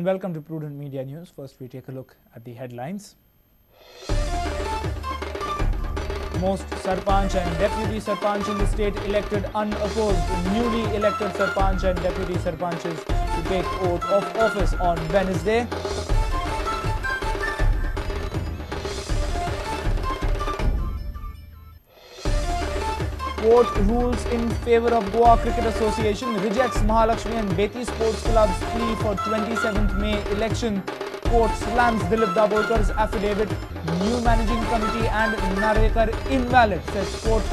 and welcome to Prudent Media News. First, we take a look at the headlines. Most Sarpanch and Deputy Sarpanch in the state elected unopposed. Newly elected Sarpanch and Deputy Sarpanches to take oath of office on Wednesday. Court rules in favour of Goa Cricket Association, rejects Mahalaxmi and Betim Sports Club's plea for 27th May election. Court slams Dilip Dhabolkar's affidavit. New managing committee and Narvekar invalid, says court.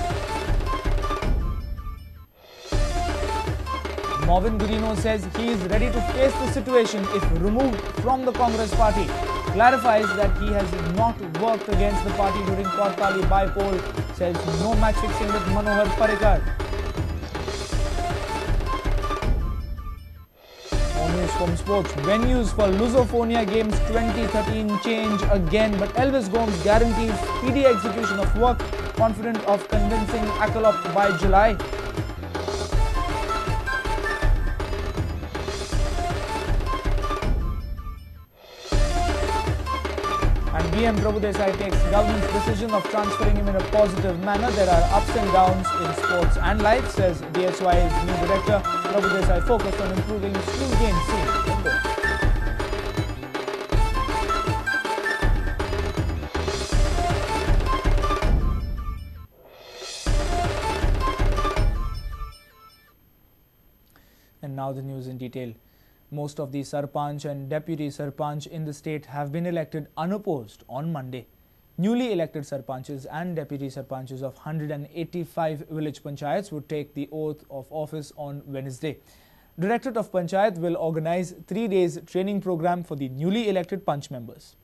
Marvin Gurino says he is ready to face the situation if removed from the Congress party. Clarifies that he has not worked against the party during Kortali by-poll. Says no match fixing with Manohar Parrikar. More news from sports. Venues for Lusophonia Games 2013 change again, but Elvis Gomes guarantees speedy execution of work, confident of convincing Akalop by July. And BM Prabhu Desai takes government's decision of transferring him in a positive manner. There are ups and downs in sports and life, says DSY's new director. Prabhu Desai focused on improving skill game scene. And now the news in detail. Most of the Sarpanch and Deputy Sarpanch in the state have been elected unopposed on Monday. Newly elected Sarpanches and Deputy Sarpanches of 185 village panchayats would take the oath of office on Wednesday. Directorate of Panchayat will organize 3 days training program for the newly elected Panch members.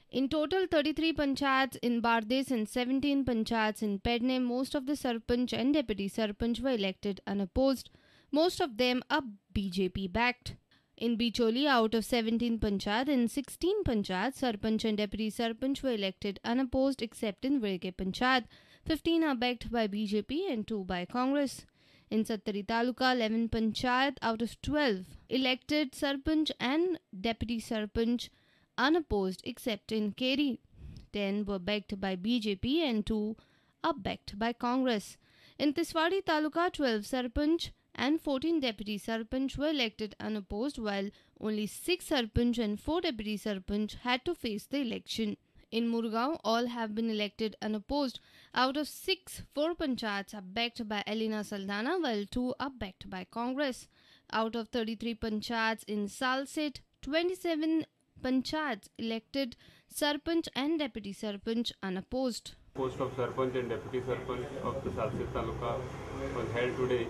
In total, 33 panchayats in Bardes and 17 panchayats in Pedne, most of the Sarpanch and Deputy Sarpanch were elected unopposed. Most of them are BJP backed. In Bicholi, out of 17 panchayat and 16 panchayat, Sarpanch and Deputy Sarpanch were elected unopposed except in Virge Panchayat. 15 are backed by BJP and 2 by Congress. In Sattari Taluka, 11 panchayat out of 12 elected Sarpanch and Deputy Sarpanch unopposed except in Keri. 10 were backed by BJP and 2 are backed by Congress. In Tiswadi Taluka, 12 Sarpanch and 14 Deputy Sarpanch were elected unopposed, while only 6 Sarpanch and 4 Deputy Sarpanch had to face the election. In Murgaon, all have been elected unopposed. Out of 6, 4 panchayats are backed by Elena Saldana, while 2 are backed by Congress. Out of 33 panchayats in Salset, 27 panchayats elected Sarpanch and Deputy Sarpanch unopposed. Post of Sarpanch and Deputy Sarpanch of the Salset Taluka was held today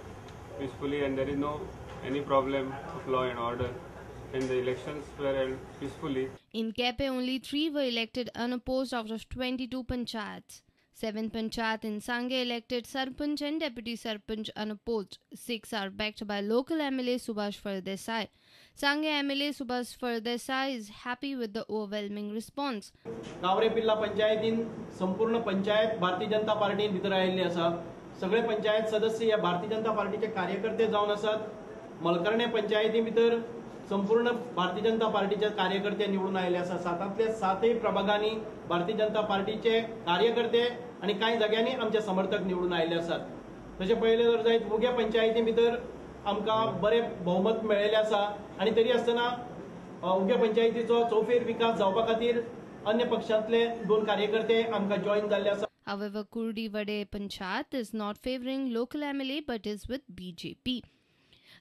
peacefully, and there is no any problem of law and order, and the elections were held peacefully. In Kepe, only 3 were elected unopposed out of 22 panchayats. 7 panchayat in Sange elected Sarpanch and Deputy Sarpanch unopposed. 6 are backed by local MLA Subhash Fardesai. Sange MLA Subhash Fardesai is happy with the overwhelming response. गावरेपिल्ला पंचायतीन संपूर्ण पंचायत भारतीय जनता पार्टीन भितर आयिल्ली आसा. सगळे पंचायत सदस्य या भारतीय जनता पार्टीचे कार्यकर्ते जावन आसात. मलकर्णे पंचायती भितर संपूर्ण भारतीय जनता पार्टीचे कार्यकर्ते निवडून आयले आसा. 7तले 7 प्रभागांनी भारतीय जनता पार्टीचे कार्यकर्ते आणि काही जाग्यांनी आमचे समर्थक निवडून आयले आसात. तशें पळयलें जर जायत उग्या पंचायती भितर आमकां बरें बहुमत मेळिल्लें आसा, आणि तरी आसतना उग्या पंचायतीचो चौफेर विकास जावपा खातीर अन्य पक्षांतले 2 कार्यकर्ते आमकां जॉइन जाल्ले आसा. However, Kurdi Vade Panchayat is not favouring local MLA but is with BJP.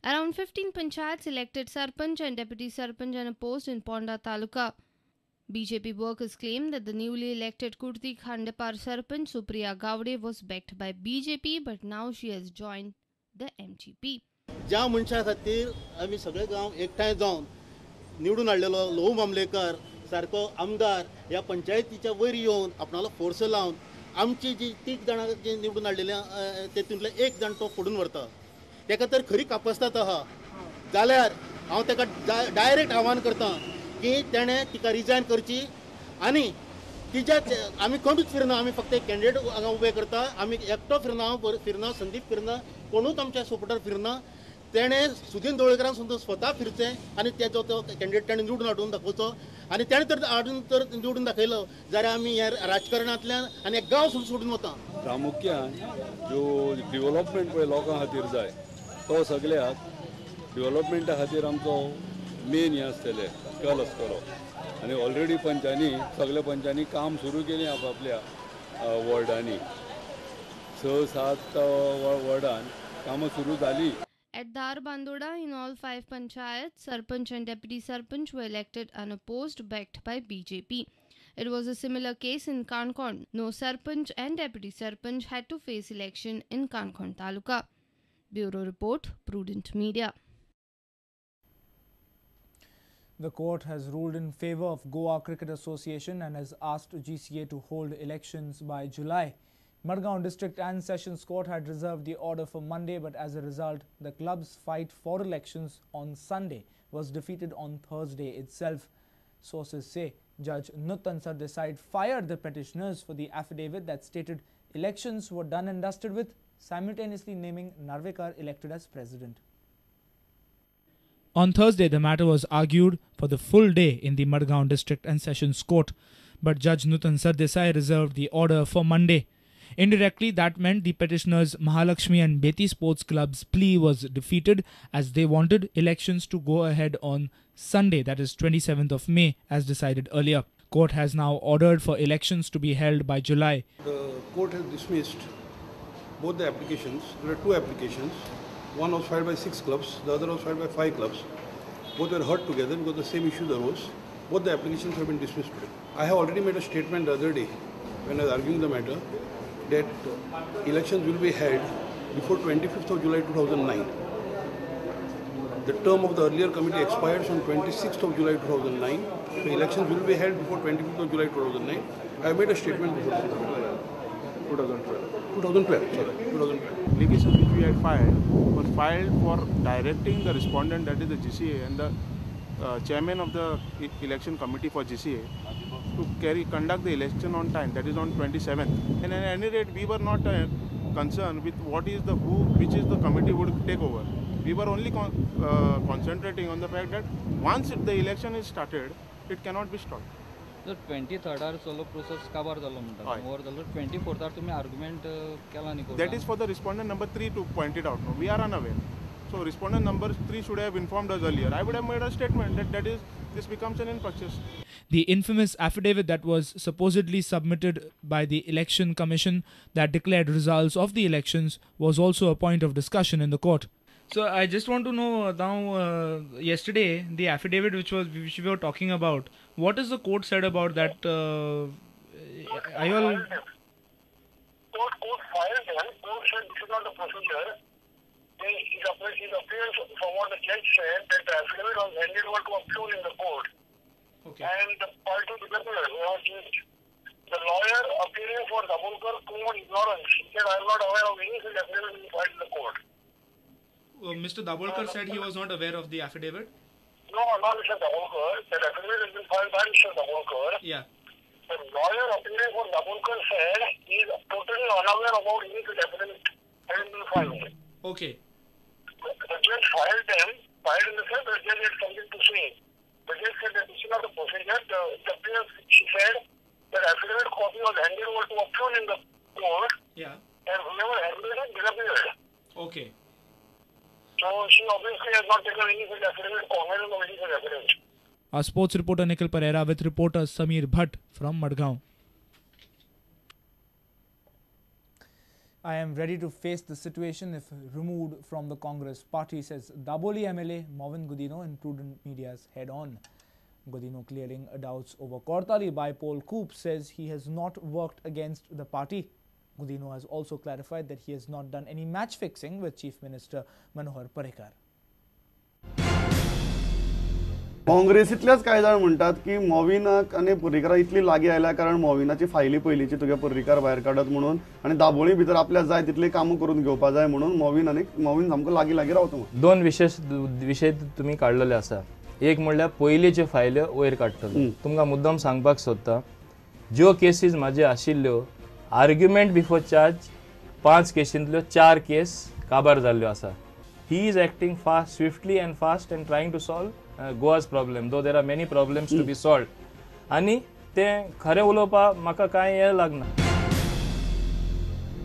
Around 15 panchayats elected Sarpanch and Deputy Sarpanch unopposed in Ponda Taluka. BJP workers claim that the newly elected Kurti Khandapar Sarpanch Supriya Gowde was backed by BJP, but now she has joined the MGP. ज्या मनशा खातीर आमी सगळे गांव एकठांय जावन निवडून हाडलेलो लोहू मामलेकर सारको आमदार ह्या पंचायतीच्या वयर येवन आपणालो फोर्स लावन आमची जी 3 जाणां जे निवडून हाडलेले तेतूंतले 1 जाण तो फोडून व्हरता, तेका तर खरी कापस्ताद आहा. जाल्यार हांव तेका डायरेक्ट आव्हान करता की तेणें तिका रिजायन करची, आनी तिच्या आमी कोणूच फिरना, आमी फक्त एक कॅन्डिडेट हांगा उबे करता. आमी एकटो फिरना, संदीप फिरना, कोणूच आमच्या सपोर्टार फिरना. तेणे सुदीन धवळकरान सुद्दां स्वता फिरचें आनी तेजो तो कॅन्डिडेट ताणें निवडून हाडून दाखोवचो आनी तेणें तर हाडून तर निवडून दाखयलो जाल्यार आमी ह्या राजकारणांतल्यान आनी एक गांव सोडून वता. प्रामुख्यान जो डेव्हलपमेंट पळय लोकां खातीर जाय तो सगळ्याक डेव्हलपमेंटा खातीर आमचो मेन हें आसतलें कल आसतलो आनी ऑलरेडी पंचांनी सगळ्या पंचांनी काम सुरू केलें आपल्या वॉर्डांनी 6-7 वॉर्डान कामां सुरू जाली. At Dar Bandoda, in all 5 panchayats, Sarpanch and Deputy Sarpanch were elected unopposed, backed by BJP. It was a similar case in Kankhon. No Sarpanch and Deputy Sarpanch had to face election in Kankhon Taluka. Bureau Report, Prudent Media. The court has ruled in favor of Goa Cricket Association and has asked GCA to hold elections by July. Madgaon District and Sessions Court had reserved the order for Monday, but as a result, the club's fight for elections on Sunday was defeated on Thursday itself. Sources say Judge Nutan Sardesai fired the petitioners for the affidavit that stated elections were done and dusted with, simultaneously naming Narvekar elected as president. On Thursday, the matter was argued for the full day in the Madgaon District and Sessions Court, but Judge Nutan Sardesai reserved the order for Monday. Indirectly, that meant the petitioners' Mahalaxmi and Betim sports club's plea was defeated, as they wanted elections to go ahead on Sunday, that is 27th of May, as decided earlier. Court has now ordered for elections to be held by July. The court has dismissed both the applications. There are 2 applications. One was filed by 6 clubs, the other was filed by 5 clubs. Both were heard together because the same issues arose. Both the applications have been dismissed today. I have already made a statement the other day when I was arguing the matter that elections will be held before 25th of July 2009. The term of the earlier committee expires on 26th of July 2009. So elections will be held before 25th of July 2009. I have made a statement before 2012. Applications which we had filed was filed for directing the respondent, that is the GCA, and the chairman of the election committee for GCA to conduct the election on time, that is on 27th. And at any rate, we were not concerned with which is the committee would take over. We were only concentrating on the fact that once the election is started, it cannot be stopped. So 23rd solo process cover the over the 24th तुम्ही argument केला नहीं. That is for the respondent number 3 to point it out. No, we are unaware. So respondent number 3 should have informed us earlier. I would have made a statement that this becomes an in purchase. The infamous affidavit that was supposedly submitted by the Election Commission that declared results of the elections was also a point of discussion in the court. So I just want to know now, yesterday, the affidavit which we were talking about, what is the court said about that? Are you all... Court filed them. Court said this is not the procedure. It appears from what the judge said that the affidavit was handed over to a peon in the court. Okay. And the party developer, the lawyer appearing for Dhabolkar proved ignorance. He said, I am not aware of any such affidavit being filed in the court. Mr. Dhabolkar said he was not aware of the affidavit? No, not Mr. Dhabolkar. That affidavit has been filed by Mr. Dhabolkar. Yeah. The lawyer appearing for Dhabolkar said he is totally unaware about any such affidavit having been filed. Okay. The judge filed them, filed in the sense that the judge had something to say. The judge said that this is not the procedure. She said that affidavit copy was handed over to a peon in the court. Yeah. And whoever handed it disappeared. Okay. So she obviously has not taken any such affidavit, cognizance of any such affidavit. Our sports reporter Nikhil Pereira with reporter Samir Bhatt from Madgaon. I am ready to face the situation if removed from the Congress party, says Daboli MLA Movin Gudino in Prudent Media's Head On. Gudino, clearing doubts over Kortali by-poll coup, says he has not worked against the party. Gudino has also clarified that he has not done any match fixing with Chief Minister Manohar Parrikar. काँग्रेसीतलेच कांय जाण म्हणटात की मोविनाक आनी पर्रीकारा इतली लागीं आयल्या कारण मोविनाची फायली पयलींची तुगे पर्रीकार भायर काडत म्हणून आनी दाबोळी भितर आपल्याक जाय तितली कामां करून घेवपा जाय म्हणून मोविन सामको लागीं लागीं रावता म्हणून. दोन विशय तुम्ही काडलेले आसा. एक म्हणल्यार पयलींच्यो फायल्यो वयर काडटलो. तुमकां मुद्दम सांगपाक सोदता, ज्यो केसीस म्हाज्यो आशिल्ल्यो, आर्ग्युमेंट बिफोर चार्ज 5 केसींतल्यो 4 केस काबार जाल्ल्यो आसा. he is acting fast, swiftly and fast and trying to solve Goa's problem, though there are many problems to be solved. आणि ते खरे उलोवपाक म्हाका कांय हे लागना.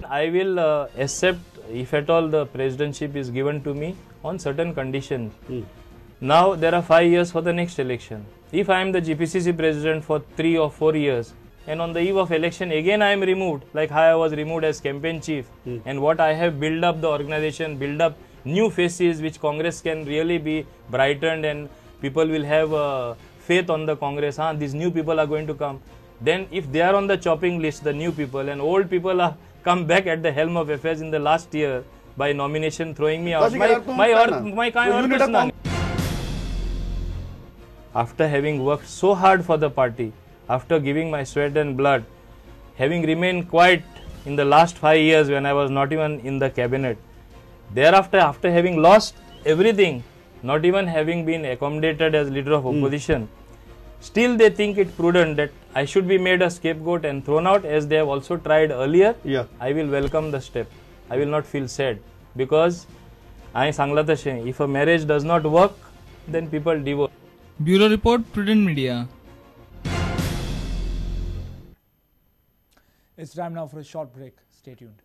I will accept if at all the presidency is given to me on certain conditions. Now there are 5 years for the next election. If I am the GPCC president for 3 or 4 years and on the eve of election again I am removed, like how I was removed as campaign chief, and what I have built up the organization, build up new faces which Congress can really be brightened and people will have faith on the Congress. These new people are going to come. Then if they are on the chopping list, the new people, and old people are come back at the helm of affairs in the last year by nomination throwing me out, my kind of none. After having worked so hard for the party, after giving my sweat and blood, having remained quiet in the last 5 years when I was not even in the cabinet, thereafter, after having lost everything, not even having been accommodated as leader of opposition, still they think it prudent that I should be made a scapegoat and thrown out as they have also tried earlier. I will welcome the step. I will not feel sad because I sangla tashe, if a marriage does not work, then people divorce. Bureau Report, Prudent Media. It's time now for a short break. Stay tuned.